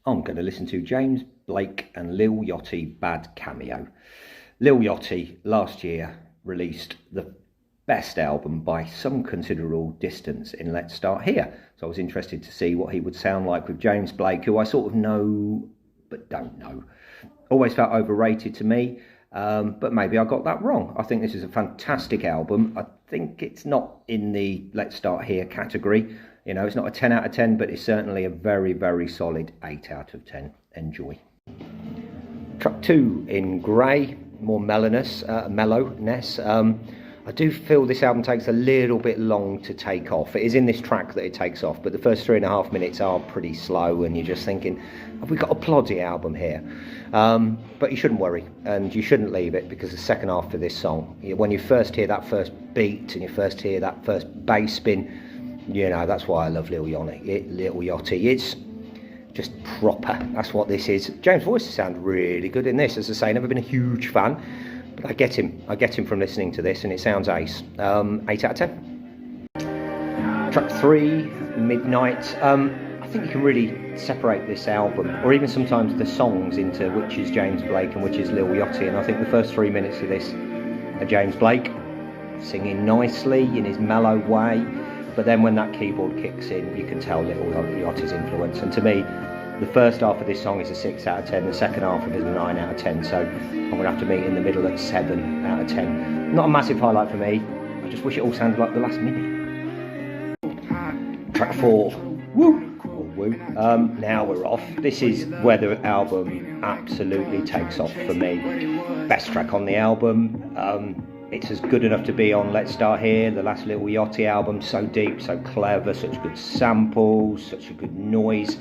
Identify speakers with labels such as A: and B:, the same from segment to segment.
A: I'm going to listen to James Blake and Lil Yachty, Bad Cameo. Lil Yachty last year released the best album by some considerable distance in Let's Start Here. So I was interested to see what he would sound like with James Blake, who I sort of know but don't know. Always felt overrated to me, but maybe I got that wrong. I think this is a fantastic album. I think it's not in the Let's Start Here category. You know, it's not a 10 out of 10, but it's certainly a very, very solid 8 out of 10. Enjoy. Track 2 in grey, more mellowness. I do feel this album takes a little bit long to take off. It is in this track that it takes off, but the first 3.5 minutes are pretty slow, and you're just thinking, have we got a ploddy album here? But you shouldn't worry, and you shouldn't leave it, because the second half of this song, when you first hear that first beat and you first hear that first bass spin, you know, that's why I love Lil Yachty. It's just proper. That's what this is. James' voice sounds really good in this. As I say, never been a huge fan, but I get him from listening to this, and it sounds ace. 8 out of 10. Track 3, Midnight. I think you can really separate this album, or even sometimes the songs, into which is James Blake and which is Lil Yachty. And I think the first 3 minutes of this are James Blake singing nicely in his mellow way. But then when that keyboard kicks in, you can tell Lil Yachty's influence. And to me, the first half of this song is a 6 out of 10, the second half of it is a 9 out of 10. So I'm going to have to meet in the middle at 7 out of 10. Not a massive highlight for me. I just wish it all sounded like the last minute. Track 4. Woo! Oh, woo. Now we're off. This is where the album absolutely takes off for me. Best track on the album. It's as good enough to be on Let's Start Here, the last Lil Yachty album. So deep, so clever, such good samples, such a good noise.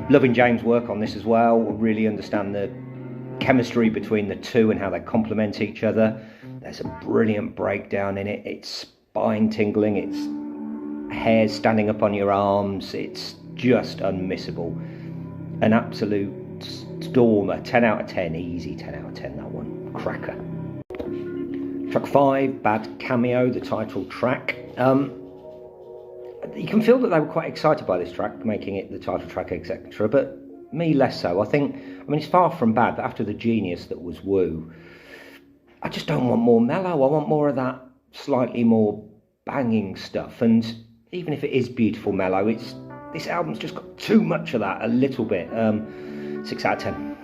A: Loving James' work on this as well. Really understand the chemistry between the two and how they complement each other. There's a brilliant breakdown in it. It's spine tingling, it's hairs standing up on your arms. It's just unmissable. An absolute stormer. 10 out of 10, easy 10 out of 10, that one. Cracker. Track 5, Bad Cameo, the title track. You can feel that they were quite excited by this track, making it the title track, etc. But me, less so. I mean, it's far from bad, but after the genius that was Woo, I just don't want more mellow. I want more of that slightly more banging stuff. And even if it is beautiful mellow, this album's just got too much of that, a little bit. 6 out of 10.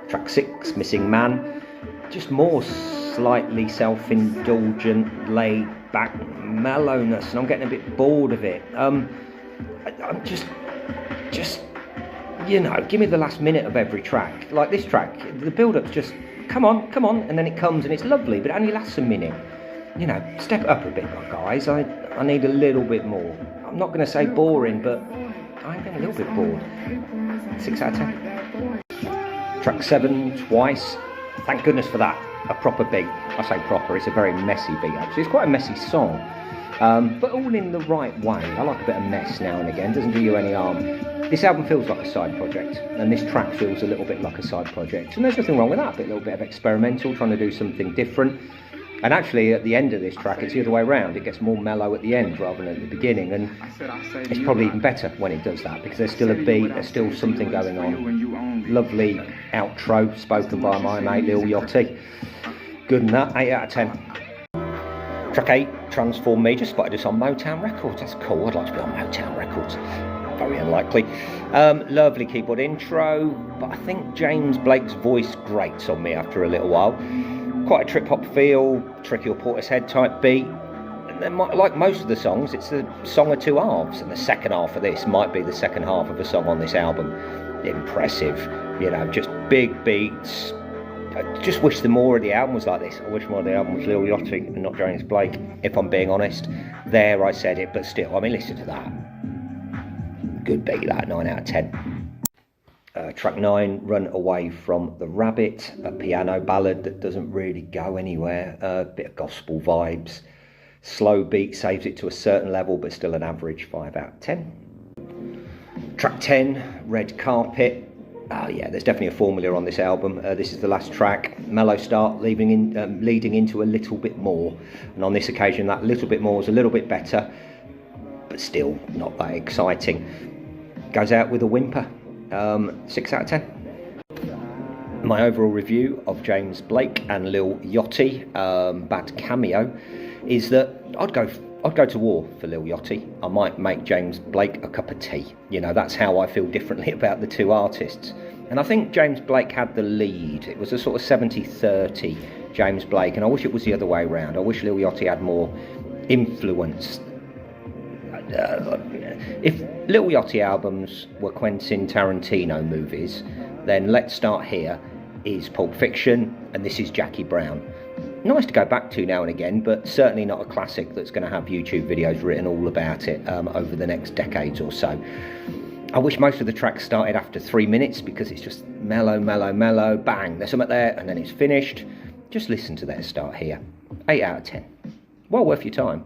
A: Track 6, Missing Man. Just more slightly self-indulgent, laid-back mellowness, and I'm getting a bit bored of it. I'm just, you know, give me the last minute of every track. Like this track, the build-up's just, come on, and then it comes and it's lovely, but it only lasts a minute. You know, step it up a bit, guys. I need a little bit more. I'm not going to say boring, but I'm getting a little bit bored. 6 out of 10. Track 7, Twice. Thank goodness for that. A proper beat. I say proper, it's a very messy beat actually. It's quite a messy song, but all in the right way. I like a bit of mess now and again, doesn't do you any harm. This album feels like a side project, and this track feels a little bit like a side project, and there's nothing wrong with that. A little bit of experimental, trying to do something different. And actually at the end of this track it's the other way around. It gets more mellow at the end rather than at the beginning, and it's probably even better when it does that, because there's still a beat, there's still something going on. Lovely outro spoken by my mate Lil Yachty. Good in that. 8 out of 10. Track 8, Transform Me. Just spotted us on Motown Records. That's cool. I'd like to be on Motown Records. Very unlikely. Lovely keyboard intro, but I think James Blake's voice grates on me after a little while. Quite a trip-hop feel, Tricky or Portishead type beat. And then, like most of the songs, it's a song of two halves, and the second half of this might be the second half of a song on this album. Impressive, you know, just big beats. I just wish the more of the album was like this. I wish more of the album was Lil Yachty and not James Blake, if I'm being honest. There I said it, but still, I mean, listen to that. Good beat, that. 9 out of 10. Track 9, Run Away from the Rabbit, a piano ballad that doesn't really go anywhere, a bit of gospel vibes, slow beat, saves it to a certain level, but still an average 5 out of 10. Track 10, Red Carpet. Oh yeah, there's definitely a formula on this album. This is the last track, mellow start, leading into a little bit more, and on this occasion that little bit more was a little bit better, but still not that exciting. Goes out with a whimper. 6 out of 10. My overall review of James Blake and Lil Yachty, Bad Cameo, is that I'd go to war for Lil Yachty. I might make James Blake a cup of tea. You know, that's how I feel differently about the two artists. And I think James Blake had the lead. It was a sort of 70-30 James Blake, and I wish it was the other way around. I wish Lil Yachty had more influence. If Lil Yachty albums were Quentin Tarantino movies, then Let's Start Here is Pulp Fiction, and this is Jackie Brown. Nice to go back to now and again, but certainly not a classic that's going to have YouTube videos written all about it over the next decades or so. I wish most of the tracks started after 3 minutes, because it's just mellow, mellow, mellow, bang, there's something there, and then it's finished. Just listen to Let's Start Here. 8 out of 10. Well worth your time.